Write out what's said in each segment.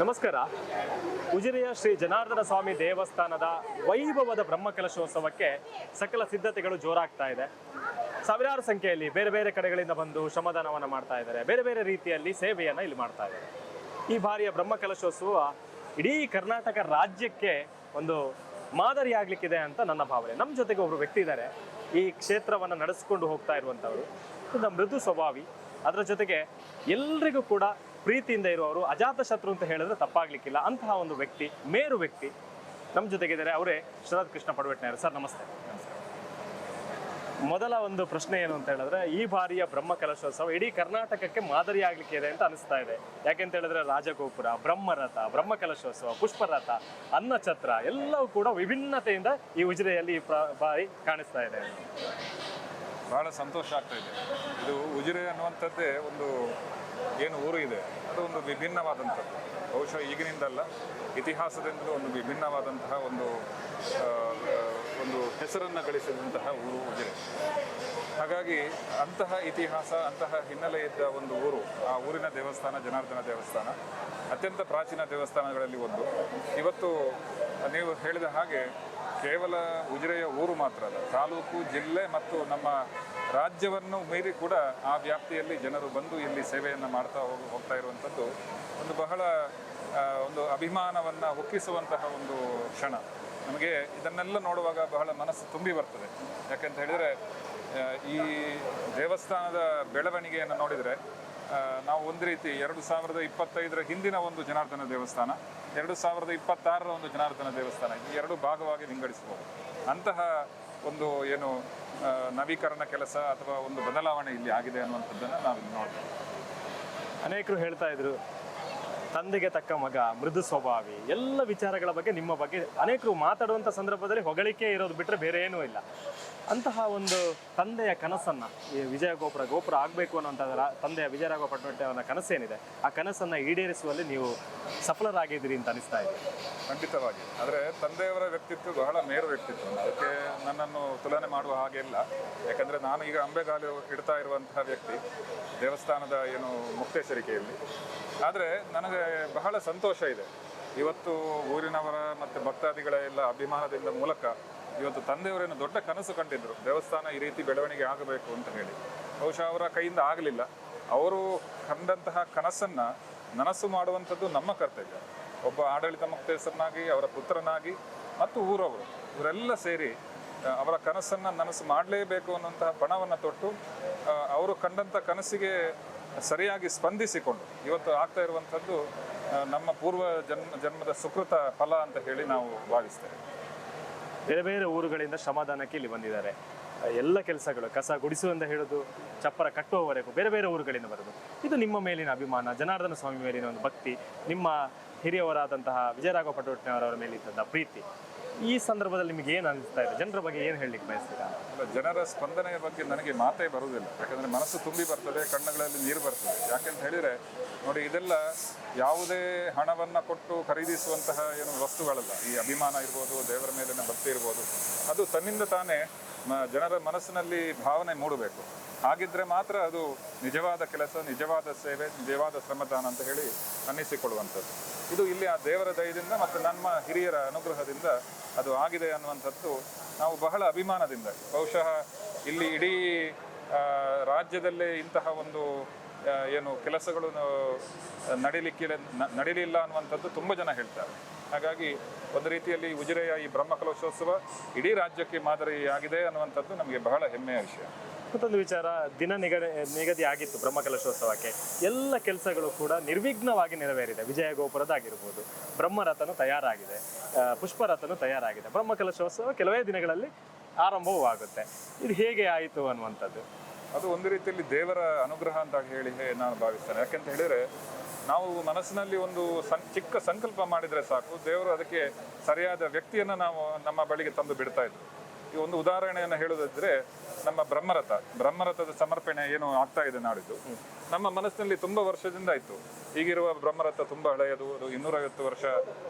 ನಮಸ್ಕಾರ. ಉಜಿರೆಯ ಶ್ರೀ ಜನಾರ್ದನ ಸ್ವಾಮಿ ದೇವಸ್ಥಾನದ ವೈಭವದ ಬ್ರಹ್ಮಕಲಶೋತ್ಸವಕ್ಕೆ ಸಕಲ ಸಿದ್ಧತೆಗಳು ಜೋರಾಗ್ತಾ ಇದೆ. ಸಾವಿರಾರು ಸಂಖ್ಯೆಯಲ್ಲಿ ಬೇರೆ ಬೇರೆ ಕಡೆಗಳಿಂದ ಬಂದು ಶ್ರಮದಾನವನ್ನು ಮಾಡ್ತಾ ಇದ್ದಾರೆ. ಬೇರೆ ಬೇರೆ ರೀತಿಯಲ್ಲಿ ಸೇವೆಯನ್ನು ಇಲ್ಲಿ ಮಾಡ್ತಾ ಇದ್ದಾರೆ. ಈ ಬಾರಿಯ ಬ್ರಹ್ಮಕಲಶೋತ್ಸವ ಇಡೀ ಕರ್ನಾಟಕ ರಾಜ್ಯಕ್ಕೆ ಒಂದು ಮಾದರಿ ಆಗ್ಲಿಕ್ಕಿದೆ ಅಂತ ನನ್ನ ಭಾವನೆ. ನಮ್ಮ ಜೊತೆಗೆ ಒಬ್ಬರು ವ್ಯಕ್ತಿ ಇದ್ದಾರೆ, ಈ ಕ್ಷೇತ್ರವನ್ನು ನಡೆಸ್ಕೊಂಡು ಹೋಗ್ತಾ ಇರುವಂಥವ್ರು. ತುಂಬ ಮೃದು ಸ್ವಭಾವಿ, ಅದರ ಜೊತೆಗೆ ಎಲ್ರಿಗೂ ಕೂಡ ಪ್ರೀತಿಯಿಂದ ಇರುವವರು, ಅಜಾತ ಶತ್ರು ಅಂತ ಹೇಳಿದ್ರೆ ತಪ್ಪಾಗ್ಲಿಕ್ಕಿಲ್ಲ ಅಂತಹ ಒಂದು ವ್ಯಕ್ತಿ, ಮೇರು ವ್ಯಕ್ತಿ ನಮ್ಮ ಜೊತೆಗಿದ್ದಾರೆ. ಅವರೇ ಶರತ್ ಕೃಷ್ಣ ಪಡವೆಟ್ನಾಯರ್. ಸರ್ ನಮಸ್ತೆ. ಮೊದಲ ಒಂದು ಪ್ರಶ್ನೆ ಏನು ಅಂತ ಹೇಳಿದ್ರೆ, ಈ ಬಾರಿಯ ಬ್ರಹ್ಮಕಲಶೋತ್ಸವ ಇಡೀ ಕರ್ನಾಟಕಕ್ಕೆ ಮಾದರಿ ಆಗ್ಲಿಕ್ಕೆ ಇದೆ ಅಂತ ಅನಿಸ್ತಾ ಇದೆ. ಯಾಕೆಂತ ಹೇಳಿದ್ರೆ ರಾಜಗೋಪುರ, ಬ್ರಹ್ಮರಥ, ಬ್ರಹ್ಮಕಲಶೋತ್ಸವ, ಪುಷ್ಪರಥ, ಅನ್ನಛತ್ರ ಎಲ್ಲವೂ ಕೂಡ ವಿಭಿನ್ನತೆಯಿಂದ ಈ ಉಜಿರೆಯಲ್ಲಿ ಈ ಬಾರಿ ಕಾಣಿಸ್ತಾ ಇದೆ. ಬಹಳ ಸಂತೋಷ ಆಗ್ತಾ ಇದೆ. ಇದು ಉಜಿರೆ ಅನ್ನುವಂಥದ್ದೇ ಒಂದು ಏನು ಊರು ಇದೆ, ಅದು ಒಂದು ವಿಭಿನ್ನವಾದಂಥದ್ದು. ಬಹುಶಃ ಈಗಿನಿಂದಲ್ಲ, ಇತಿಹಾಸದಿಂದಲೂ ಒಂದು ವಿಭಿನ್ನವಾದಂತಹ ಒಂದು ಹೆಸರನ್ನು ಗಳಿಸಿದಂತಹ ಊರು ಉಜಿರೆ. ಹಾಗಾಗಿ ಅಂತಹ ಇತಿಹಾಸ, ಅಂತಹ ಹಿನ್ನೆಲೆ ಇದ್ದ ಒಂದು ಊರು, ಆ ಊರಿನ ದೇವಸ್ಥಾನ ಜನಾರ್ದನ ದೇವಸ್ಥಾನ ಅತ್ಯಂತ ಪ್ರಾಚೀನ ದೇವಸ್ಥಾನಗಳಲ್ಲಿ ಒಂದು. ಇವತ್ತು ನೀವು ಹೇಳಿದ ಹಾಗೆ ಕೇವಲ ಉಜಿರೆಯ ಊರು ಮಾತ್ರ ಅಲ್ಲ, ತಾಲೂಕು, ಜಿಲ್ಲೆ ಮತ್ತು ನಮ್ಮ ರಾಜ್ಯವನ್ನು ಮೀರಿ ಕೂಡ ಆ ವ್ಯಾಪ್ತಿಯಲ್ಲಿ ಜನರು ಬಂದು ಇಲ್ಲಿ ಸೇವೆಯನ್ನು ಮಾಡ್ತಾ ಹೋಗ್ತಾ ಇರುವಂಥದ್ದು ಒಂದು ಬಹಳ ಒಂದು ಅಭಿಮಾನವನ್ನು ಒಕ್ಕಿಸುವಂತಹ ಒಂದು ಕ್ಷಣ. ನಮಗೆ ಇದನ್ನೆಲ್ಲ ನೋಡುವಾಗ ಬಹಳ ಮನಸ್ಸು ತುಂಬಿ ಬರ್ತದೆ. ಯಾಕೆಂತ ಹೇಳಿದರೆ ಈ ದೇವಸ್ಥಾನದ ಬೆಳವಣಿಗೆಯನ್ನು ನೋಡಿದರೆ ನಾವು ಒಂದು ರೀತಿ 2025 ಹಿಂದಿನ ಒಂದು ಜನಾರ್ದನ ದೇವಸ್ಥಾನ, 2026 ಒಂದು ಜನಾರ್ದನ ದೇವಸ್ಥಾನ, ಈ ಎರಡು ಭಾಗವಾಗಿ ವಿಂಗಡಿಸಬಹುದು. ಅಂತಹ ಒಂದು ಏನು ನವೀಕರಣ ಕೆಲಸ ಅಥವಾ ಒಂದು ಬದಲಾವಣೆ ಇಲ್ಲಿ ಆಗಿದೆ ಅನ್ನುವಂಥದ್ದನ್ನು ನಾವು ಇಲ್ಲಿ ನೋಡ್ತೀವಿ. ಅನೇಕರು ಹೇಳ್ತಾ ಇದ್ರು, ತಂದೆಗೆ ತಕ್ಕ ಮಗ, ಮೃದು ಸ್ವಭಾವಿ, ಎಲ್ಲ ವಿಚಾರಗಳ ಬಗ್ಗೆ ನಿಮ್ಮ ಬಗ್ಗೆ ಅನೇಕರು ಮಾತಾಡುವಂಥ ಸಂದರ್ಭದಲ್ಲಿ ಹೊಗಳಿಕೆ ಇರೋದು ಬಿಟ್ಟರೆ ಬೇರೆ ಏನೂ ಇಲ್ಲ. ಅಂತಹ ಒಂದು ತಂದೆಯ ಕನಸನ್ನು, ಈ ಗೋಪುರ ಆಗಬೇಕು ಅನ್ನೋಂಥ ತಂದೆಯ ವಿಜಯರಾಘವ ಪಟ್ಟಣವರ ಕನಸೇನಿದೆ, ಆ ಕನಸನ್ನು ಈಡೇರಿಸುವಲ್ಲಿ ನೀವು ಸಫಲರಾಗಿದ್ದೀರಿ ಅಂತ ಅನಿಸ್ತಾ ಇದೆ. ಖಂಡಿತವಾಗಿ. ಆದರೆ ತಂದೆಯವರ ವ್ಯಕ್ತಿತ್ವ ಬಹಳ ಮೇರು ವ್ಯಕ್ತಿತ್ವ, ಅದಕ್ಕೆ ನನ್ನನ್ನು ತುಲನೆ ಮಾಡುವ ಹಾಗೆ ಇಲ್ಲ. ಯಾಕಂದರೆ ನಾನು ಈಗ ಅಂಬೆಗಾಲು ಇಡ್ತಾ ಇರುವಂತಹ ವ್ಯಕ್ತಿ ದೇವಸ್ಥಾನದ ಏನು ಮುಕ್ತೇಶ್ವರಿಕೆಯಲ್ಲಿ. ಆದರೆ ನನಗೆ ಬಹಳ ಸಂತೋಷ ಇದೆ, ಇವತ್ತು ಊರಿನವರ ಮತ್ತು ಭಕ್ತಾದಿಗಳ ಎಲ್ಲ ಅಭಿಮಾನದಿಂದ ಮೂಲಕ ಇವತ್ತು ತಂದೆಯವರೇನು ದೊಡ್ಡ ಕನಸು ಕಂಡಿದ್ದರು, ದೇವಸ್ಥಾನ ಈ ರೀತಿ ಬೆಳವಣಿಗೆ ಆಗಬೇಕು ಅಂತ ಹೇಳಿ. ಬಹುಶಃ ಅವರ ಕೈಯಿಂದ ಆಗಲಿಲ್ಲ. ಅವರು ಕಂಡಂತಹ ಕನಸನ್ನು ನನಸು ಮಾಡುವಂಥದ್ದು ನಮ್ಮ ಕರ್ತವ್ಯ. ಒಬ್ಬ ಆಡಳಿತ ಮುಕ್ತೇಶ್ವರನಾಗಿ, ಅವರ ಪುತ್ರನಾಗಿ ಮತ್ತು ಊರವರು ಇವರೆಲ್ಲ ಸೇರಿ ಅವರ ಕನಸನ್ನು ನನಸು ಮಾಡಲೇಬೇಕು ಅನ್ನುವಂತಹ ಪಣವನ್ನು ತೊಟ್ಟು ಅವರು ಕಂಡಂಥ ಕನಸಿಗೆ ಸರಿಯಾಗಿ ಸ್ಪಂದಿಸಿಕೊಂಡು ಇವತ್ತು ಆಗ್ತಾ ಇರುವಂಥದ್ದು ನಮ್ಮ ಪೂರ್ವ ಜನ್ಮದ ಸುಕೃತ ಫಲ ಅಂತ ಹೇಳಿ ನಾವು ಭಾವಿಸ್ತೇವೆ. ಬೇರೆ ಬೇರೆ ಊರುಗಳಿಂದ ಶ್ರಮದಾನಕ್ಕೆ ಇಲ್ಲಿ ಬಂದಿದ್ದಾರೆ. ಎಲ್ಲ ಕೆಲಸಗಳು, ಕಸ ಗುಡಿಸುವಂತ ಹೇಳೋದು, ಚಪ್ಪರ ಕಟ್ಟುವವರೆಗೂ ಬೇರೆ ಬೇರೆ ಊರುಗಳಿಂದ ಬರೋದು. ಇದು ನಿಮ್ಮ ಮೇಲಿನ ಅಭಿಮಾನ, ಜನಾರ್ದನ ಸ್ವಾಮಿ ಮೇಲಿನ ಒಂದು ಭಕ್ತಿ, ನಿಮ್ಮ ಹಿರಿಯವರಾದಂತಹ ವಿಜಯರಾಘವ ಪಟ್ಟಣವರ ಮೇಲಿದ್ದಂತಹ ಪ್ರೀತಿ. ಈ ಸಂದರ್ಭದಲ್ಲಿ ನಿಮಗೆ ಏನು ಅನಿಸ್ತಾ ಇದೆ? ಜನರ ಬಗ್ಗೆ ಏನು ಹೇಳಲಿಕ್ಕೆ ಬಯಸ್ತೀರಾ? ಜನರ ಸ್ಪಂದನೆಯ ಬಗ್ಗೆ ನನಗೆ ಮಾತೇ ಬರುವುದಿಲ್ಲ. ಯಾಕಂದರೆ ಮನಸ್ಸು ತುಂಬಿ ಬರ್ತದೆ, ಕಣ್ಣುಗಳಲ್ಲಿ ನೀರು ಬರ್ತದೆ. ಯಾಕೆಂತ ಹೇಳಿದರೆ ನೋಡಿ, ಇದೆಲ್ಲ ಯಾವುದೇ ಹಣವನ್ನು ಕೊಟ್ಟು ಖರೀದಿಸುವಂತಹ ಏನು ವಸ್ತುಗಳಲ್ಲ. ಈ ಅಭಿಮಾನ ಇರ್ಬೋದು, ದೇವರ ಮೇಲಿನ ಭಕ್ತಿ ಇರ್ಬೋದು, ಅದು ತನ್ನಿಂದ ತಾನೇ ಜನರ ಮನಸ್ಸಿನಲ್ಲಿ ಭಾವನೆ ಮೂಡಬೇಕು. ಹಾಗಿದ್ರೆ ಮಾತ್ರ ಅದು ನಿಜವಾದ ಕೆಲಸ, ನಿಜವಾದ ಸೇವೆ, ನಿಜವಾದ ಶ್ರಮದಾನ ಅಂತ ಹೇಳಿ ಅನ್ನಿಸಿಕೊಳ್ಳುವಂಥದ್ದು. ಇದು ಇಲ್ಲಿ ಆ ದೇವರ ದಯದಿಂದ ಮತ್ತು ನಮ್ಮ ಹಿರಿಯರ ಅನುಗ್ರಹದಿಂದ ಅದು ಆಗಿದೆ ಅನ್ನುವಂಥದ್ದು ನಾವು ಬಹಳ ಅಭಿಮಾನದಿಂದ. ಬಹುಶಃ ಇಲ್ಲಿ ಇಡೀ ರಾಜ್ಯದಲ್ಲೇ ಇಂತಹ ಒಂದು ಏನು ಕೆಲಸಗಳು ನಡೀಲಿಲ್ಲ ಅನ್ನುವಂಥದ್ದು ತುಂಬ ಜನ ಹೇಳ್ತಾರೆ. ಹಾಗಾಗಿ ಒಂದು ರೀತಿಯಲ್ಲಿ ಉಜಿರೆಯ ಈ ಬ್ರಹ್ಮಕಲಶೋತ್ಸವ ಇಡೀ ರಾಜ್ಯಕ್ಕೆ ಮಾದರಿಯಾಗಿದೆ ಅನ್ನುವಂಥದ್ದು ನಮಗೆ ಬಹಳ ಹೆಮ್ಮೆಯ ವಿಷಯ. ಮತ್ತೊಂದು ವಿಚಾರ, ದಿನ ನಿಗದಿ ಆಗಿತ್ತು ಬ್ರಹ್ಮಕಲಶೋತ್ಸವಕ್ಕೆ. ಎಲ್ಲ ಕೆಲಸಗಳು ಕೂಡ ನಿರ್ವಿಘ್ನವಾಗಿ ನೆರವೇರಿದೆ. ವಿಜಯ ಗೋಪುರದಾಗಿರ್ಬೋದು, ಬ್ರಹ್ಮರಥನು ತಯಾರಾಗಿದೆ, ಪುಷ್ಪರಥನು ತಯಾರಾಗಿದೆ. ಬ್ರಹ್ಮಕಲಶೋತ್ಸವ ಕೆಲವೇ ದಿನಗಳಲ್ಲಿ ಆರಂಭವೂ ಆಗುತ್ತೆ. ಇದು ಹೇಗೆ ಆಯಿತು ಅನ್ನುವಂಥದ್ದು ಅದು ಒಂದು ರೀತಿಯಲ್ಲಿ ದೇವರ ಅನುಗ್ರಹ ಅಂತ ಹೇಳಿ ನಾನು ಭಾವಿಸ್ತೇನೆ. ಯಾಕೆಂತ ಹೇಳಿದರೆ ನಾವು ಮನಸ್ಸಿನಲ್ಲಿ ಒಂದು ಚಿಕ್ಕ ಸಂಕಲ್ಪ ಮಾಡಿದರೆ ಸಾಕು, ದೇವರು ಅದಕ್ಕೆ ಸರಿಯಾದ ವ್ಯಕ್ತಿಯನ್ನು ನಾವು ನಮ್ಮ ಬಳಿಗೆ ತಂದು ಬಿಡ್ತಾ ಇದ್ರು. ಈ ಒಂದು ಉದಾಹರಣೆಯನ್ನು ಹೇಳೋದಾದ್ರೆ, ನಮ್ಮ ಬ್ರಹ್ಮರಥದ ಸಮರ್ಪಣೆ ಏನು ಆಗ್ತಾ ಇದೆ ನಾಡಿದ್ದು, ನಮ್ಮ ಮನಸ್ಸಿನಲ್ಲಿ ತುಂಬ ವರ್ಷದಿಂದ ಇತ್ತು. ಈಗಿರುವ ಬ್ರಹ್ಮರಥ ತುಂಬ ಹಳೆಯದು, ಅದು 250 ವರ್ಷ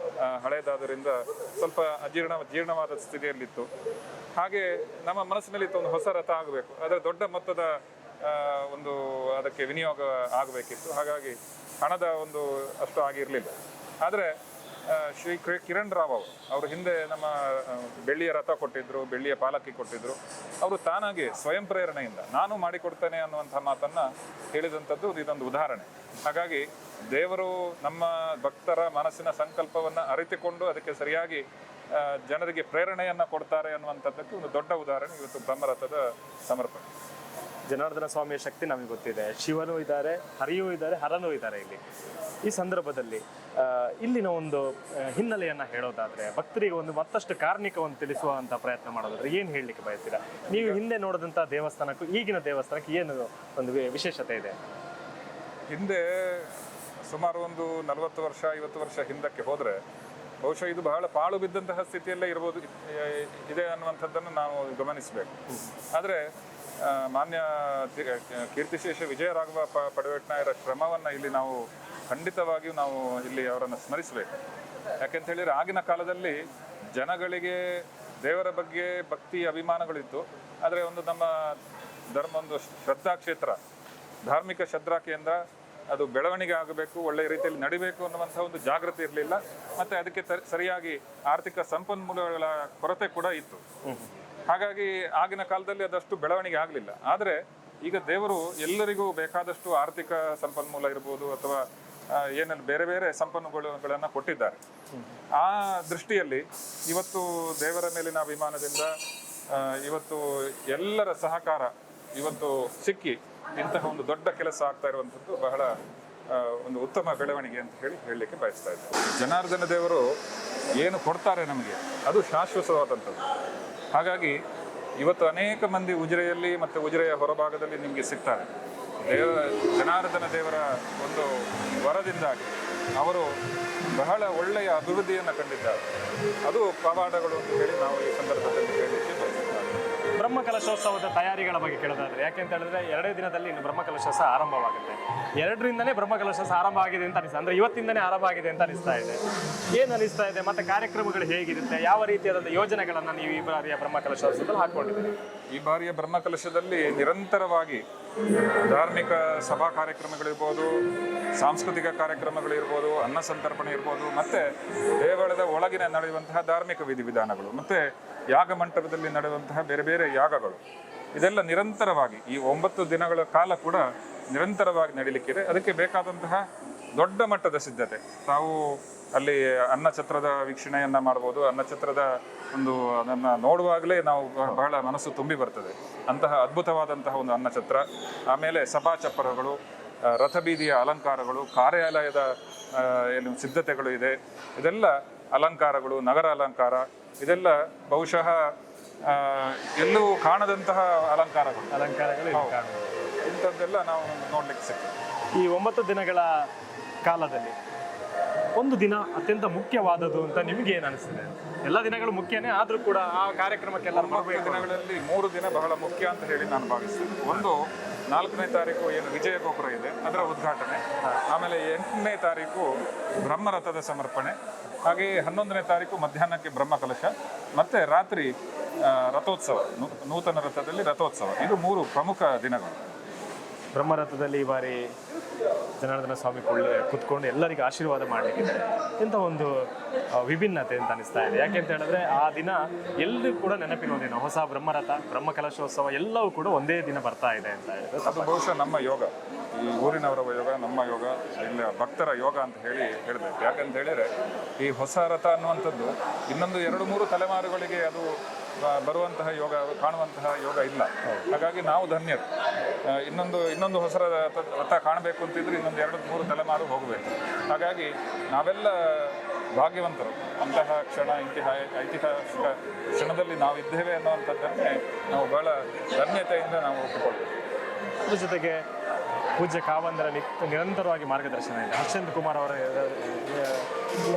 ಹಳೆಯದಾದ್ದರಿಂದ ಸ್ವಲ್ಪ ಜೀರ್ಣವಾದ ಸ್ಥಿತಿಯಲ್ಲಿತ್ತು. ಹಾಗೆ ನಮ್ಮ ಮನಸ್ಸಿನಲ್ಲಿ ಇತ್ತು, ಒಂದು ಹೊಸ ರಥ ಆಗಬೇಕು, ಅದರ ದೊಡ್ಡ ಮೊತ್ತದ ಒಂದು ಅದಕ್ಕೆ ವಿನಿಯೋಗ ಆಗಬೇಕಿತ್ತು. ಹಾಗಾಗಿ ಹಣದ ಒಂದು ಅಷ್ಟು ಆಗಿರಲಿಲ್ಲ. ಆದರೆ ಶ್ರೀ ಕಿರಣ್ ರಾವ್ ಅವರು ಹಿಂದೆ ನಮ್ಮ ಬೆಳ್ಳಿಯ ರಥ ಕೊಟ್ಟಿದ್ರು, ಬೆಳ್ಳಿಯ ಪಾಲಕಿ ಕೊಟ್ಟಿದ್ರು. ಅವರು ತಾನಾಗಿ ಸ್ವಯಂ ಪ್ರೇರಣೆಯಿಂದ ನಾನು ಮಾಡಿಕೊಡ್ತೇನೆ ಅನ್ನುವಂಥ ಮಾತನ್ನ ಹೇಳಿದಂಥದ್ದು ಇದೊಂದು ಉದಾಹರಣೆ. ಹಾಗಾಗಿ ದೇವರು ನಮ್ಮ ಭಕ್ತರ ಮನಸ್ಸಿನ ಸಂಕಲ್ಪವನ್ನ ಅರಿತುಕೊಂಡು ಅದಕ್ಕೆ ಸರಿಯಾಗಿ ಜನರಿಗೆ ಪ್ರೇರಣೆಯನ್ನ ಕೊಡ್ತಾರೆ ಅನ್ನುವಂಥದ್ದಕ್ಕೆ ಒಂದು ದೊಡ್ಡ ಉದಾಹರಣೆ ಇವತ್ತು ಬ್ರಹ್ಮರಥದ ಸಮರ್ಪಣೆ. ಜನಾರ್ದನ ಸ್ವಾಮಿಯ ಶಕ್ತಿ ನಮಗೆ ಗೊತ್ತಿದೆ, ಶಿವನೂ ಇದ್ದಾರೆ, ಹರಿಯೂ ಇದ್ದಾರೆ, ಹರನೂ ಇದ್ದಾರೆ ಇಲ್ಲಿ. ಈ ಸಂದರ್ಭದಲ್ಲಿ ಇಲ್ಲಿನ ಒಂದು ಹಿನ್ನೆಲೆಯನ್ನ ಹೇಳೋದಾದ್ರೆ, ಭಕ್ತರಿಗೆ ಒಂದು ಮತ್ತಷ್ಟು ಕಾರ್ಣಿಕವನ್ನು ತಿಳಿಸುವಂತ ಪ್ರಯತ್ನ ಮಾಡೋದಾದ್ರೆ ಏನು ಹೇಳಲಿಕ್ಕೆ ಬಯಸ್ತೀರಾ? ನೀವು ಹಿಂದೆ ನೋಡಿದಂಥ ದೇವಸ್ಥಾನಕ್ಕೂ ಈಗಿನ ದೇವಸ್ಥಾನಕ್ಕೆ ಏನು ಒಂದು ವಿಶೇಷತೆ ಇದೆ? ಹಿಂದೆ ಸುಮಾರು ಒಂದು 40 ವರ್ಷ 50 ವರ್ಷ ಹಿಂದಕ್ಕೆ ಹೋದರೆ ಬಹುಶಃ ಇದು ಬಹಳ ಪಾಳು ಬಿದ್ದಂತಹ ಸ್ಥಿತಿಯಲ್ಲೇ ಇದೆ ಅನ್ನುವಂಥದ್ದನ್ನು ನಾವು ಗಮನಿಸಬೇಕು. ಆದರೆ ಮಾನ್ಯ ಕೀರ್ತಿಶೇಷ ವಿಜಯರಾಘವ ಪಡವೇಟ್ನಾಯರ ಶ್ರಮವನ್ನು ಇಲ್ಲಿ ನಾವು ಖಂಡಿತವಾಗಿಯೂ ನಾವು ಇಲ್ಲಿ ಅವರನ್ನು ಸ್ಮರಿಸಬೇಕು. ಯಾಕೆಂತ ಹೇಳಿದ್ರೆ ಆಗಿನ ಕಾಲದಲ್ಲಿ ಜನಗಳಿಗೆ ದೇವರ ಬಗ್ಗೆ ಭಕ್ತಿ ಅಭಿಮಾನಗಳಿತ್ತು. ಆದರೆ ಒಂದು ನಮ್ಮ ಒಂದು ಶ್ರದ್ಧಾ ಕ್ಷೇತ್ರ, ಧಾರ್ಮಿಕ ಶ್ರದ್ಧಾ ಕೇಂದ್ರ ಅದು ಬೆಳವಣಿಗೆ ಆಗಬೇಕು, ಒಳ್ಳೆಯ ರೀತಿಯಲ್ಲಿ ನಡಿಬೇಕು ಅನ್ನುವಂಥ ಒಂದು ಜಾಗೃತಿ ಇರಲಿಲ್ಲ. ಮತ್ತು ಅದಕ್ಕೆ ಸರಿಯಾಗಿ ಆರ್ಥಿಕ ಸಂಪನ್ಮೂಲಗಳ ಕೊರತೆ ಕೂಡ ಇತ್ತು. ಹಾಗಾಗಿ ಆಗಿನ ಕಾಲದಲ್ಲಿ ಅದಷ್ಟು ಬೆಳವಣಿಗೆ ಆಗಲಿಲ್ಲ. ಆದರೆ ಈಗ ದೇವರು ಎಲ್ಲರಿಗೂ ಬೇಕಾದಷ್ಟು ಆರ್ಥಿಕ ಸಂಪನ್ಮೂಲ ಇರ್ಬೋದು ಅಥವಾ ಏನೆಲ್ಲ ಬೇರೆ ಬೇರೆ ಸಂಪನ್ಮೂಲಗಳನ್ನು ಕೊಟ್ಟಿದ್ದಾರೆ. ಆ ದೃಷ್ಟಿಯಲ್ಲಿ ಇವತ್ತು ದೇವರ ಮೇಲಿನ ಅಭಿಮಾನದಿಂದ ಇವತ್ತು ಎಲ್ಲರ ಸಹಕಾರ ಇವತ್ತು ಸಿಕ್ಕಿ ಇಂತಹ ಒಂದು ದೊಡ್ಡ ಕೆಲಸ ಆಗ್ತಾ ಇರುವಂಥದ್ದು ಬಹಳ ಒಂದು ಉತ್ತಮ ಬೆಳವಣಿಗೆ ಅಂತ ಹೇಳಲಿಕ್ಕೆ ಬಯಸ್ತಾ ಇದ್ದಾರೆ. ಜನಾರ್ದನ ದೇವರು ಏನು ಕೊಡ್ತಾರೆ ನಮಗೆ ಅದು ಶಾಶ್ವತವಾದಂಥದ್ದು. ಹಾಗಾಗಿ ಇವತ್ತು ಅನೇಕ ಮಂದಿ ಉಜಿರೆಯಲ್ಲಿ ಮತ್ತು ಉಜಿರೆಯ ಹೊರಭಾಗದಲ್ಲಿ ನಿಮಗೆ ಸಿಗ್ತಾರೆ. ಜನಾರ್ದನ ದೇವರ ಒಂದು ವರದಿಂದಾಗಿ ಅವರು ಬಹಳ ಒಳ್ಳೆಯ ಅಭಿವೃದ್ಧಿಯನ್ನು ಕಂಡಿದ್ದಾರೆ. ಅದು ಪವಾಡಗಳು ಅಂತ ಹೇಳಿ ನಾವು ಈ ಸಂದರ್ಭದಲ್ಲಿ ಹೇಳಲಿಕ್ಕೆ ಬಯಸುತ್ತಾರೆ. ಬ್ರಹ್ಮಕಲಶೋತ್ಸವದ ತಯಾರಿಗಳ ಬಗ್ಗೆ ಕೇಳೋದಾದ್ರೆ, ಯಾಕೆಂತ ಹೇಳಿದ್ರೆ 2 ದಿನದಲ್ಲಿ ಇನ್ನು ಬ್ರಹ್ಮಕಲಶೋತ್ಸವ ಆರಂಭವಾಗುತ್ತೆ. 2ರಿಂದನೇ ಬ್ರಹ್ಮಕಲಶೋತ್ಸವ ಆರಂಭ ಆಗಿದೆ ಅಂತ ಅನಿಸ್ತಾ, ಅಂದ್ರೆ ಇವತ್ತಿಂದನೇ ಆರಂಭ ಆಗಿದೆ ಅಂತ ಅನಿಸ್ತಾ ಇದೆ. ಏನು ಅನಿಸ್ತಾ ಇದೆ? ಮತ್ತೆ ಕಾರ್ಯಕ್ರಮಗಳು ಹೇಗಿರುತ್ತೆ? ಯಾವ ರೀತಿಯಾದ ಯೋಜನೆಗಳನ್ನ ನೀವು ಈ ಬಾರಿಯ ಬ್ರಹ್ಮಕಲಶೋತ್ಸವದಲ್ಲಿ ಹಾಕೊಂಡಿದ್ದೀರಿ? ಈ ಬಾರಿಯ ಬ್ರಹ್ಮಕಲಶದಲ್ಲಿ ನಿರಂತರವಾಗಿ ಧಾರ್ಮಿಕ ಸಭಾ ಕಾರ್ಯಕ್ರಮಗಳಿರ್ಬೋದು, ಸಾಂಸ್ಕೃತಿಕ ಕಾರ್ಯಕ್ರಮಗಳಿರ್ಬೋದು, ಅನ್ನ ಸಂತರ್ಪಣೆ ಇರ್ಬೋದು, ಮತ್ತೆ ದೇವಾಲಯದ ಒಳಗಿನ ನಡೆಯುವಂತಹ ಧಾರ್ಮಿಕ ವಿಧಿವಿಧಾನಗಳು, ಮತ್ತೆ ಯಾಗ ಮಂಟಪದಲ್ಲಿ ನಡೆಯುವಂತಹ ಬೇರೆ ಬೇರೆ ಯಾಗಗಳು, ಇದೆಲ್ಲ ನಿರಂತರವಾಗಿ ಈ 9 ದಿನಗಳ ಕಾಲ ಕೂಡ ನಿರಂತರವಾಗಿ ನಡೀಲಿಕ್ಕಿದೆ. ಅದಕ್ಕೆ ಬೇಕಾದಂತಹ ದೊಡ್ಡ ಮಟ್ಟದ ಸಿದ್ಧತೆ. ತಾವು ಅಲ್ಲಿ ಅನ್ನಛತ್ರದ ವೀಕ್ಷಣೆಯನ್ನ ಮಾಡ್ಬೋದು. ಅನ್ನಛತ್ರದ ಒಂದು ಅದನ್ನು ನೋಡುವಾಗಲೇ ನಾವು ಬಹಳ ಮನಸ್ಸು ತುಂಬಿ ಬರ್ತದೆ. ಅಂತಹ ಅದ್ಭುತವಾದಂತಹ ಒಂದು ಅನ್ನಛತ್ರ. ಆಮೇಲೆ ಸಭಾ ಚಪ್ಪರಗಳು, ರಥಬೀದಿಯ ಅಲಂಕಾರಗಳು, ಕಾರ್ಯಾಲಯದ ಏನು ಸಿದ್ಧತೆಗಳು ಇದೆ, ಇದೆಲ್ಲ ಅಲಂಕಾರಗಳು, ನಗರ ಅಲಂಕಾರ, ಇದೆಲ್ಲ ಬಹುಶಃ ಎಲ್ಲೂ ಕಾಣದಂತಹ ಅಲಂಕಾರಗಳು ಇಂಥದ್ದೆಲ್ಲ ನಾವು ನೋಡ್ಲಿಕ್ಕೆ ಸಿಗ್ತದೆ. ಈ 9 ದಿನಗಳ ಕಾಲದಲ್ಲಿ ಒಂದು ದಿನ ಅತ್ಯಂತ ಮುಖ್ಯವಾದದ್ದು ಅಂತ ನಿಮ್ಗೆ ಏನು ಅನಿಸ್ತದೆ? ಎಲ್ಲ ದಿನಗಳು ಮುಖ್ಯನೇ, ಆದ್ರೂ ಕೂಡ ಆ ಕಾರ್ಯಕ್ರಮಕ್ಕೆಲ್ಲ 9 ದಿನಗಳಲ್ಲಿ 3 ದಿನ ಬಹಳ ಮುಖ್ಯ ಅಂತ ಹೇಳಿ ನಾನು ಭಾವಿಸ್ತೇನೆ. ಒಂದು 4ನೇ ತಾರೀಕು ಏನು ವಿಜಯ ಗೋಪುರ ಇದೆ ಅದರ ಉದ್ಘಾಟನೆ, ಆಮೇಲೆ 8ನೇ ತಾರೀಕು ಬ್ರಹ್ಮರಥದ ಸಮರ್ಪಣೆ, ಹಾಗೆ 11ನೇ ತಾರೀಕು ಮಧ್ಯಾಹ್ನಕ್ಕೆ ಬ್ರಹ್ಮಕಲಶ, ಮತ್ತೆ ರಾತ್ರಿ ರಥೋತ್ಸವ, ನೂತನ ರಥದಲ್ಲಿ ರಥೋತ್ಸವ. ಇದು 3 ಪ್ರಮುಖ ದಿನಗಳು. ಬ್ರಹ್ಮರಥದಲ್ಲಿ ಈ ಬಾರಿ ಜನಾರ್ದನ ಸ್ವಾಮಿ ಕುತ್ಕೊಂಡು ಎಲ್ಲರಿಗೂ ಆಶೀರ್ವಾದ ಮಾಡಲಿಕ್ಕಿದ್ದಾರೆ. ಎಂಥ ಒಂದು ವಿಭಿನ್ನತೆ ಅಂತ ಅನಿಸ್ತಾ ಇದೆ. ಯಾಕೆಂತ ಹೇಳಿದ್ರೆ ಆ ದಿನ ಎಲ್ಲರೂ ಕೂಡ ನೆನಪಿನ ದಿನ, ಹೊಸ ಬ್ರಹ್ಮರಥ, ಬ್ರಹ್ಮಕಲಶೋತ್ಸವ ಎಲ್ಲವೂ ಕೂಡ ಒಂದೇ ದಿನ ಬರ್ತಾ ಇದೆ ಅಂತ ಹೇಳಿದ್ರೆ ಅದು ಬಹುಶಃ ನಮ್ಮ ಯೋಗ, ಈ ಊರಿನವರ ಯೋಗ, ನಮ್ಮ ಯೋಗ, ಇಲ್ಲ ಭಕ್ತರ ಯೋಗ ಅಂತ ಹೇಳಬೇಕು. ಯಾಕಂತ ಹೇಳಿದ್ರೆ ಈ ಹೊಸ ರಥ ಅನ್ನುವಂಥದ್ದು ಇನ್ನೊಂದು 2-3 ತಲೆಮಾರುಗಳಿಗೆ ಅದು ಬರುವಂತಹ ಯೋಗ, ಕಾಣುವಂತಹ ಯೋಗ ಇಲ್ಲ. ಹಾಗಾಗಿ ನಾವು ಧನ್ಯರು. ಇನ್ನೊಂದು ಹೊಸ ರಥ ಕಾಣಬೇಕು ಅಂತಿದ್ರೆ ಇನ್ನೊಂದು 2-3 ತಲೆಮಾರು ಹೋಗಬೇಕು. ಹಾಗಾಗಿ ನಾವೆಲ್ಲ ಭಾಗ್ಯವಂತರು. ಅಂತಹ ಐತಿಹಾಸಿಕ ಕ್ಷಣದಲ್ಲಿ ನಾವು ಇದ್ದೇವೆ ಅನ್ನುವಂಥದ್ದನ್ನೇ ನಾವು ಬಹಳ ಧನ್ಯತೆಯಿಂದ ನಾವು ಒಪ್ಪಿಕೊಳ್ಬೇಕು. ಅದ್ರ ಜೊತೆಗೆ ಪೂಜ್ಯ ಕಾವಂದರ ನಿರಂತರವಾಗಿ ಮಾರ್ಗದರ್ಶನ ಇದೆ, ಹರ್ಷೇಂದ್ರ ಕುಮಾರ್ ಅವರ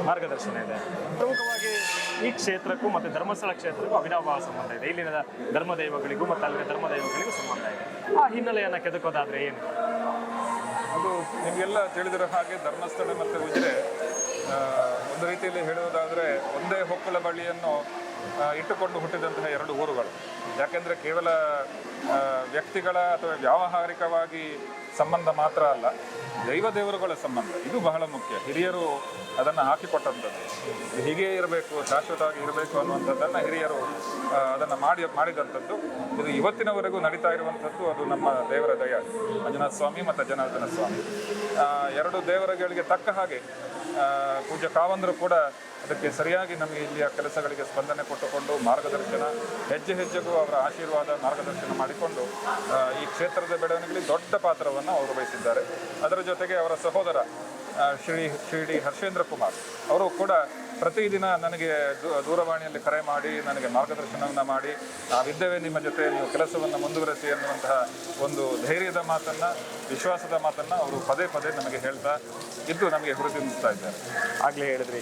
ಮಾರ್ಗದರ್ಶನ ಇದೆ. ಪ್ರಮುಖವಾಗಿ ಈ ಕ್ಷೇತ್ರಕ್ಕೂ ಮತ್ತು ಧರ್ಮಸ್ಥಳ ಕ್ಷೇತ್ರಕ್ಕೂ ಅವಿನಾಭಾವ ಸಂಬಂಧ ಇದೆ. ಇಲ್ಲಿನ ಧರ್ಮದೈವಗಳಿಗೂ ಮತ್ತು ಅಲ್ಲಿನ ಧರ್ಮದೈವಗಳಿಗೂ ಸಂಬಂಧ ಇದೆ. ಆ ಹಿನ್ನೆಲೆಯನ್ನು ಕೆದಕೋದಾದ್ರೆ ಏನು? ಅದು ನಿಮಗೆಲ್ಲ ತಿಳಿದಿರೋ ಹಾಗೆ ಧರ್ಮಸ್ಥಳ ಮತ್ತು ಉಜಿರೆ ಒಂದು ರೀತಿಯಲ್ಲಿ ಹೇಳುವುದಾದರೆ ಒಂದೇ ಹೊಕ್ಕಳ ಬಳ್ಳಿಯನ್ನು ಇಟ್ಟುಕೊಂಡು ಹುಟ್ಟಿದಂತಹ 2 ಊರುಗಳು. ಯಾಕೆಂದರೆ ಕೇವಲ ವ್ಯಕ್ತಿಗಳ ಅಥವಾ ವ್ಯಾವಹಾರಿಕವಾಗಿ ಸಂಬಂಧ ಮಾತ್ರ ಅಲ್ಲ, ದೈವ ದೇವರುಗಳ ಸಂಬಂಧ ಇದು ಬಹಳ ಮುಖ್ಯ. ಹಿರಿಯರು ಅದನ್ನು ಹಾಕಿಕೊಟ್ಟಂಥದ್ದು, ಹೀಗೆ ಇರಬೇಕು, ಶಾಶ್ವತವಾಗಿ ಇರಬೇಕು ಅನ್ನುವಂಥದ್ದನ್ನು ಹಿರಿಯರು ಅದನ್ನು ಮಾಡಿದಂಥದ್ದು. ಇದು ಇವತ್ತಿನವರೆಗೂ ನಡೀತಾ ಇರುವಂಥದ್ದು. ಅದು ನಮ್ಮ ದೇವರ ದಯ, ಮಂಜುನಾಥ ಸ್ವಾಮಿ ಮತ್ತು ಜನಾರ್ದನ ಸ್ವಾಮಿ. ಎರಡು ದೇವರುಗಳಿಗೆ ತಕ್ಕ ಹಾಗೆ ಪೂಜ್ಯ ಕಾವಂದರು ಕೂಡ ಅದಕ್ಕೆ ಸರಿಯಾಗಿ ನಮಗೆ ಇಲ್ಲಿಯ ಕೆಲಸಗಳಿಗೆ ಸ್ಪಂದನೆ ಕೊಟ್ಟುಕೊಂಡು ಮಾರ್ಗದರ್ಶನ, ಹೆಜ್ಜೆ ಹೆಜ್ಜೆಗೂ ಅವರ ಆಶೀರ್ವಾದ, ಮಾರ್ಗದರ್ಶನ ಮಾಡಿಕೊಂಡು ಈ ಕ್ಷೇತ್ರದ ಬೆಳವಣಿಗೆಯಲ್ಲಿ ದೊಡ್ಡ ಪಾತ್ರವನ್ನು ಅವರು ವಹಿಸಿದ್ದಾರೆ. ಅದರ ಜೊತೆಗೆ ಅವರ ಸಹೋದರ ಶ್ರೀ ಹರ್ಷೇಂದ್ರ ಕುಮಾರ್ ಅವರು ಕೂಡ ಪ್ರತಿದಿನ ನನಗೆ ದೂರವಾಣಿಯಲ್ಲಿ ಕರೆ ಮಾಡಿ ನನಗೆ ಮಾರ್ಗದರ್ಶನವನ್ನು ಮಾಡಿ, ನಾವಿದ್ದೇವೆ ನಿಮ್ಮ ಜೊತೆ, ನೀವು ಕೆಲಸವನ್ನು ಮುಂದುವರೆಸಿ ಅನ್ನುವಂತಹ ಒಂದು ಧೈರ್ಯದ ಮಾತನ್ನು, ವಿಶ್ವಾಸದ ಮಾತನ್ನು ಅವರು ಪದೇ ಪದೇ ನಮಗೆ ಹೇಳ್ತಾ ಇದ್ದು ನಮಗೆ ಹುರಿದುಂಬಿಸ್ತಾ ಇದ್ದಾರೆ. ಆಗಲೇ ಹೇಳಿದ್ರಿ,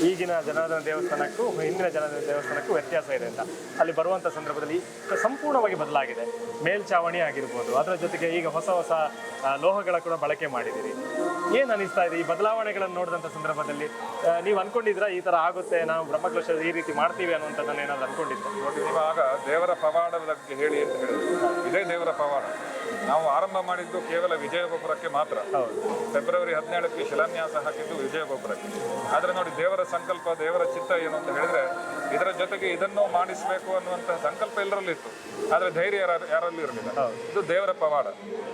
ಈಗಿನ ಜನಾರ್ದನ ದೇವಸ್ಥಾನಕ್ಕೂ ಹಿಂದಿನ ಜನಾರ್ದನ ದೇವಸ್ಥಾನಕ್ಕೂ ವ್ಯತ್ಯಾಸ ಇದೆ ಅಂತ. ಅಲ್ಲಿ ಬರುವಂಥ ಸಂದರ್ಭದಲ್ಲಿ ಸಂಪೂರ್ಣವಾಗಿ ಬದಲಾಗಿದೆ. ಮೇಲ್ಛಾವಣಿ ಆಗಿರ್ಬೋದು, ಅದರ ಜೊತೆಗೆ ಈಗ ಹೊಸ ಹೊಸ ಲೋಹಗಳ ಕೂಡ ಬಳಕೆ ಮಾಡಿದ್ದೀರಿ. ಏನು ಅನಿಸ್ತಾ ಇದೆ ಈ ಬದಲಾವಣೆಗಳನ್ನು ನೋಡಿದಂಥ ಸಂದರ್ಭದಲ್ಲಿ? ನೀವು ಅನ್ಕೊಂಡಿದ್ರಾ ಈ ಥರ ಆಗುತ್ತೆ, ನಾವು ಬ್ರಹ್ಮಕಲಶ ಈ ರೀತಿ ಮಾಡ್ತೀವಿ ಅನ್ನುವಂಥದ್ದನ್ನು ಏನಾದ್ರು ಅನ್ಕೊಂಡಿದ್ರು? ನೋಡಿ, ನೀವು ಆಗ ದೇವರ ಪವಾಡದ ಬಗ್ಗೆ ಹೇಳಿ ಅಂತ ಹೇಳಿದ್ರು. ಇದೇ ದೇವರ ಪವಾಡ. ನಾವು ಆರಂಭ ಮಾಡಿದ್ದು ಕೇವಲ ವಿಜಯ ಗೋಪುರಕ್ಕೆ ಮಾತ್ರ. ಫೆಬ್ರವರಿ 17ಕ್ಕೆ ಶಿಲಾನ್ಯಾಸ ಹಾಕಿದ್ದು ವಿಜಯ ಗೋಪುರಕ್ಕೆ. ಆದರೆ ನೋಡಿ, ದೇವರ ಸಂಕಲ್ಪ, ದೇವರ ಚಿತ್ತ ಏನು ಅಂತ ಹೇಳಿದ್ರೆ ಇದರ ಜೊತೆಗೆ ಇದನ್ನು ಮಾಡಿಸಬೇಕು ಅನ್ನುವಂತಹ ಸಂಕಲ್ಪ ಎಲ್ಲರಲ್ಲಿತ್ತು, ಆದರೆ ಧೈರ್ಯ ಯಾರಲ್ಲೂ ಇರಲಿಲ್ಲ. ಇದು ದೇವರ ಪವಾಡ.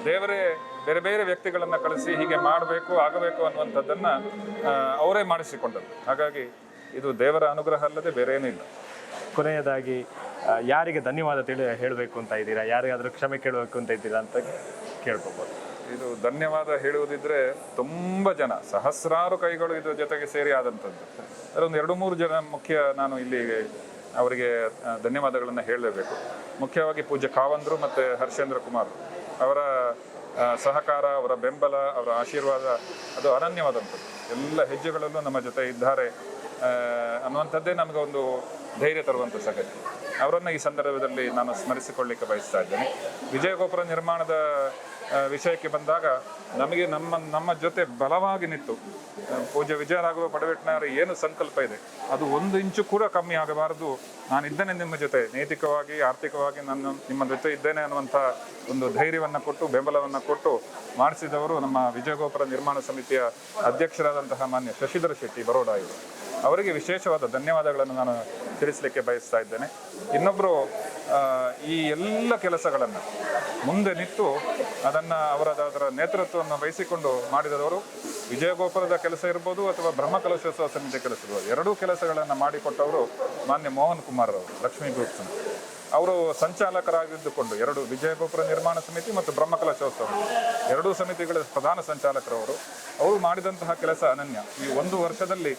ದೇವರೇ ಬೇರೆ ಬೇರೆ ವ್ಯಕ್ತಿಗಳನ್ನ ಕಳಿಸಿ ಹೀಗೆ ಮಾಡಬೇಕು, ಆಗಬೇಕು ಅನ್ನುವಂಥದ್ದನ್ನ ಅವರೇ ಮಾಡಿಸಿಕೊಂಡದ್ದು. ಹಾಗಾಗಿ ಇದು ದೇವರ ಅನುಗ್ರಹ ಅಲ್ಲದೆ ಬೇರೆ ಏನೂ ಇಲ್ಲ. ಕೊನೆಯದಾಗಿ ಯಾರಿಗೆ ಧನ್ಯವಾದ ಹೇಳಬೇಕು ಅಂತ ಇದ್ದೀರಾ? ಯಾರಿಗಾದ್ರೂ ಕ್ಷಮೆ ಕೇಳಬೇಕು ಅಂತ ಇದ್ದೀರಾ ಅಂತ ಕೇಳ್ಕೊಬೋದು. ಇದು ಧನ್ಯವಾದ ಹೇಳುವುದಿದ್ರೆ ತುಂಬ ಜನ, ಸಹಸ್ರಾರು ಕೈಗಳು ಇದ್ರ ಜೊತೆಗೆ ಸೇರಿ ಆದಂಥದ್ದು. ಅದರೊಂದು 2-3 ಜನ ಮುಖ್ಯ ನಾನು ಇಲ್ಲಿ ಅವರಿಗೆ ಧನ್ಯವಾದಗಳನ್ನು ಹೇಳಲೇಬೇಕು. ಮುಖ್ಯವಾಗಿ ಪೂಜ್ಯ ಕಾವಂದರು ಮತ್ತು ಹರ್ಷೇಂದ್ರ ಕುಮಾರ್ ಅವರ ಸಹಕಾರ, ಅವರ ಬೆಂಬಲ, ಅವರ ಆಶೀರ್ವಾದ ಅದು ಅನನ್ಯವಾದಂಥದ್ದು. ಎಲ್ಲ ಹೆಜ್ಜೆಗಳಲ್ಲೂ ನಮ್ಮ ಜೊತೆ ಇದ್ದಾರೆ ಅನ್ನುವಂಥದ್ದೇ ನಮಗೆ ಒಂದು ಧೈರ್ಯ ತರುವಂಥ ಸಂಗತಿ. ಅವರನ್ನು ಈ ಸಂದರ್ಭದಲ್ಲಿ ನಾನು ಸ್ಮರಿಸಿಕೊಳ್ಳಿಕ್ಕೆ ಬಯಸ್ತಾ ಇದ್ದೇನೆ. ವಿಜಯ ಗೋಪುರ ನಿರ್ಮಾಣದ ವಿಷಯಕ್ಕೆ ಬಂದಾಗ ನಮಗೆ ನಮ್ಮ ಜೊತೆ ಬಲವಾಗಿ ನಿಂತು ಪೂಜ್ಯ ವಿಜಯರಾಘವ ಪಡವೆಟ್ನವರ ಏನು ಸಂಕಲ್ಪ ಇದೆ ಅದು 1 ಇಂಚು ಕೂಡ ಕಮ್ಮಿ ಆಗಬಾರದು, ನಾನಿದ್ದೇನೆ ನಿಮ್ಮ ಜೊತೆ, ನೈತಿಕವಾಗಿ ಆರ್ಥಿಕವಾಗಿ ನಿಮ್ಮ ಜೊತೆ ಇದ್ದೇನೆ ಅನ್ನುವಂಥ ಒಂದು ಧೈರ್ಯವನ್ನು ಕೊಟ್ಟು, ಬೆಂಬಲವನ್ನು ಕೊಟ್ಟು ಮಾಡಿಸಿದವರು ನಮ್ಮ ವಿಜಯ ಗೋಪುರ ನಿರ್ಮಾಣ ಸಮಿತಿಯ ಅಧ್ಯಕ್ಷರಾದಂತಹ ಮಾನ್ಯ ಶಶಿಧರ ಶೆಟ್ಟಿ ಬರೋಡಾ ಇವರು. ಅವರಿಗೆ ವಿಶೇಷವಾದ ಧನ್ಯವಾದಗಳನ್ನು ನಾನು ತಿಳಿಸಲಿಕ್ಕೆ ಬಯಸ್ತಾ ಇದ್ದೇನೆ. ಇನ್ನೊಬ್ಬರು ಈ ಎಲ್ಲ ಕೆಲಸಗಳನ್ನು ಮುಂದೆ ನಿಂತು ಅದನ್ನು ಅದರ ನೇತೃತ್ವವನ್ನು ವಹಿಸಿಕೊಂಡು ಮಾಡಿದವರು ವಿಜಯ ಗೋಪುರದ ಕೆಲಸ ಇರ್ಬೋದು ಅಥವಾ ಬ್ರಹ್ಮಕಲಶೋತ್ಸವ ಸಮಿತಿ ಕೆಲಸ ಇರ್ಬೋದು, ಎರಡೂ ಕೆಲಸಗಳನ್ನು ಮಾಡಿಕೊಟ್ಟವರು ಮಾನ್ಯ ಮೋಹನ್ ಕುಮಾರ್ ಅವರು, ಲಕ್ಷ್ಮೀ ಗ್ರೂಪ್ಸ್. ಅವರು ಸಂಚಾಲಕರಾಗಿದ್ದುಕೊಂಡು 2 ವಿಜಯ ಗೋಪುರ ನಿರ್ಮಾಣ ಸಮಿತಿ ಮತ್ತು ಬ್ರಹ್ಮಕಲಶೋತ್ಸವ ಎರಡೂ ಸಮಿತಿಗಳ ಪ್ರಧಾನ ಸಂಚಾಲಕರವರು. ಅವರು ಮಾಡಿದಂತಹ ಕೆಲಸ ಅನನ್ಯ. ಈ 1 ವರ್ಷದಲ್ಲಿ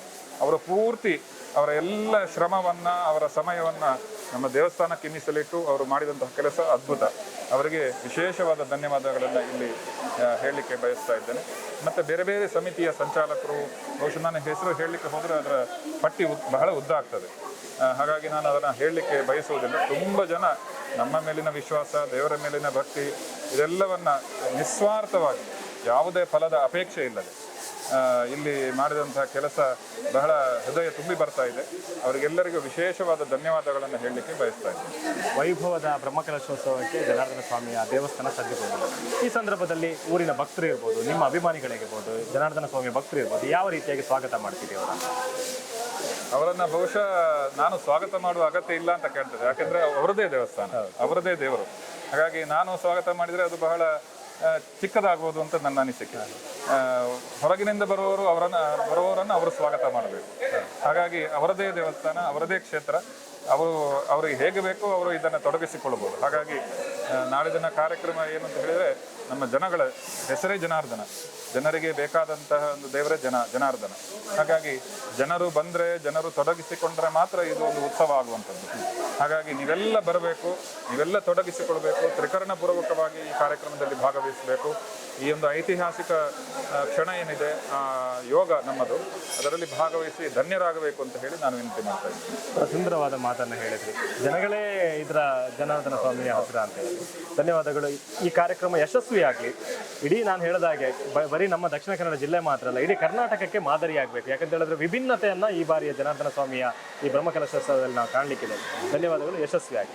ಅವರ ಪೂರ್ತಿ ಅವರ ಎಲ್ಲ ಶ್ರಮವನ್ನು, ಅವರ ಸಮಯವನ್ನು ನಮ್ಮ ದೇವಸ್ಥಾನಕ್ಕೆ ಮೀಸಲಿಟ್ಟು ಅವರು ಮಾಡಿದಂತಹ ಕೆಲಸ ಅದ್ಭುತ. ಅವರಿಗೆ ವಿಶೇಷವಾದ ಧನ್ಯವಾದಗಳನ್ನು ಇಲ್ಲಿ ಹೇಳಲಿಕ್ಕೆ ಬಯಸ್ತಾ ಇದ್ದೇನೆ. ಮತ್ತು ಬೇರೆ ಬೇರೆ ಸಮಿತಿಯ ಸಂಚಾಲಕರು, ಬಹುಶಃ ನನ್ನ ಹೆಸರು ಹೇಳಲಿಕ್ಕೆ ಹೋದರೆ ಅದರ ಪಟ್ಟಿ ಬಹಳ ಉದ್ದ ಆಗ್ತದೆ. ಹಾಗಾಗಿ ನಾನು ಅದನ್ನು ಹೇಳಲಿಕ್ಕೆ ಬಯಸುವುದಿಲ್ಲ. ತುಂಬ ಜನ ನಮ್ಮ ಮೇಲಿನ ವಿಶ್ವಾಸ, ದೇವರ ಮೇಲಿನ ಭಕ್ತಿ ಇದೆಲ್ಲವನ್ನು ನಿಸ್ವಾರ್ಥವಾಗಿ ಯಾವುದೇ ಫಲದ ಅಪೇಕ್ಷೆ ಇಲ್ಲದೆ ಇಲ್ಲಿ ಮಾಡಿದಂತಹ ಕೆಲಸ ಬಹಳ ಹೃದಯ ತುಂಬಿ ಬರ್ತಾ ಇದೆ. ಅವರಿಗೆಲ್ಲರಿಗೂ ವಿಶೇಷವಾದ ಧನ್ಯವಾದಗಳನ್ನು ಹೇಳಲಿಕ್ಕೆ ಬಯಸ್ತಾ ಇದ್ದೀನಿ. ವೈಭವದ ಬ್ರಹ್ಮಕಲಶೋತ್ಸವಕ್ಕೆ ಜನಾರ್ದನ ಸ್ವಾಮಿಯ ದೇವಸ್ಥಾನ ಸಜ್ಜುಗೊಂಡಿದೆ. ಈ ಸಂದರ್ಭದಲ್ಲಿ ಊರಿನ ಭಕ್ತರು ಇರ್ಬೋದು, ನಿಮ್ಮ ಅಭಿಮಾನಿಗಳಿರ್ಬೋದು, ಜನಾರ್ದನ ಸ್ವಾಮಿಯ ಭಕ್ತರು ಇರ್ಬೋದು, ಯಾವ ರೀತಿಯಾಗಿ ಸ್ವಾಗತ ಮಾಡ್ತೀರಿ ಅವರನ್ನು? ಬಹುಶಃ ನಾನು ಸ್ವಾಗತ ಮಾಡುವ ಅಗತ್ಯ ಇಲ್ಲ ಅಂತ ಕೇಳ್ತದೆ. ಯಾಕೆಂದರೆ ಅವರದೇ ದೇವಸ್ಥಾನ, ಅವರದೇ ದೇವರು. ಹಾಗಾಗಿ ನಾನು ಸ್ವಾಗತ ಮಾಡಿದರೆ ಅದು ಬಹಳ ಚಿಕ್ಕದಾಗ್ಬೋದು ಅಂತ ನನ್ನ ಅನಿಸಿಕೆ. ಹೊರಗಿನಿಂದ ಬರುವವರನ್ನು ಅವರು ಸ್ವಾಗತ ಮಾಡಬೇಕು. ಹಾಗಾಗಿ ಅವರದೇ ದೇವಸ್ಥಾನ, ಅವರದೇ ಕ್ಷೇತ್ರ, ಅವರಿಗೆ ಹೇಗೆ ಬೇಕೋ ಅವರು ಇದನ್ನು ತೊಡಗಿಸಿಕೊಳ್ಬೋದು. ಹಾಗಾಗಿ ನಾಳೆ ದಿನ ಕಾರ್ಯಕ್ರಮ ಏನು ಅಂತ ಹೇಳಿದರೆ ನಮ್ಮ ಜನಗಳ ಹೆಸರೇ ಜನಾರ್ದನ, ಜನರಿಗೆ ಬೇಕಾದಂತಹ ಒಂದು ದೇವರೇ ಜನಾರ್ದನ. ಹಾಗಾಗಿ ಜನರು ಬಂದರೆ, ಜನರು ತೊಡಗಿಸಿಕೊಂಡ್ರೆ ಮಾತ್ರ ಇದು ಒಂದು ಉತ್ಸವ ಆಗುವಂಥದ್ದು. ಹಾಗಾಗಿ ನೀವೆಲ್ಲ ಬರಬೇಕು, ನೀವೆಲ್ಲ ತೊಡಗಿಸಿಕೊಳ್ಬೇಕು, ತ್ರಿಕರಣಪೂರ್ವಕವಾಗಿ ಈ ಕಾರ್ಯಕ್ರಮದಲ್ಲಿ ಭಾಗವಹಿಸಬೇಕು. ಈ ಒಂದು ಐತಿಹಾಸಿಕ ಕ್ಷಣ ಏನಿದೆ, ಯೋಗ ನಮ್ಮದು, ಅದರಲ್ಲಿ ಭಾಗವಹಿಸಿ ಧನ್ಯರಾಗಬೇಕು ಅಂತ ಹೇಳಿ ನಾನು ವಿನಂತಿ ಮಾಡ್ತಾ ಇದ್ದೀನಿ. ಸುಂದರವಾದ ಮಾತನ್ನು ಹೇಳಿದ್ರಿ. ಜನಗಳೇ ಇದರ ಜನಾರ್ದನ ಸ್ವಾಮಿಯ ಹಸಿರ ಅಂತ ಹೇಳಿ ಧನ್ಯವಾದಗಳು. ಈ ಕಾರ್ಯಕ್ರಮ ಯಶಸ್ವಿಯಾಗಲಿ. ಇಡೀ ನಾನು ಹೇಳಿದಾಗೆ ಬರೀ ನಮ್ಮ ದಕ್ಷಿಣ ಕನ್ನಡ ಜಿಲ್ಲೆ ಮಾತ್ರ ಅಲ್ಲ, ಇಡೀ ಕರ್ನಾಟಕಕ್ಕೆ ಮಾದರಿಯಾಗಬೇಕು. ಯಾಕಂತ ಹೇಳಿದ್ರೆ ವಿಭಿನ್ನತೆಯನ್ನು ಈ ಬಾರಿಯ ಜನಾರ್ದನ ಸ್ವಾಮಿಯ ಈ ಬ್ರಹ್ಮಕಲಶೋತ್ಸವದಲ್ಲಿ ನಾವು ಕಾಣಲಿಕ್ಕಿದೆ. ಧನ್ಯವಾದಗಳು, ಯಶಸ್ವಿಯಾಗಿ.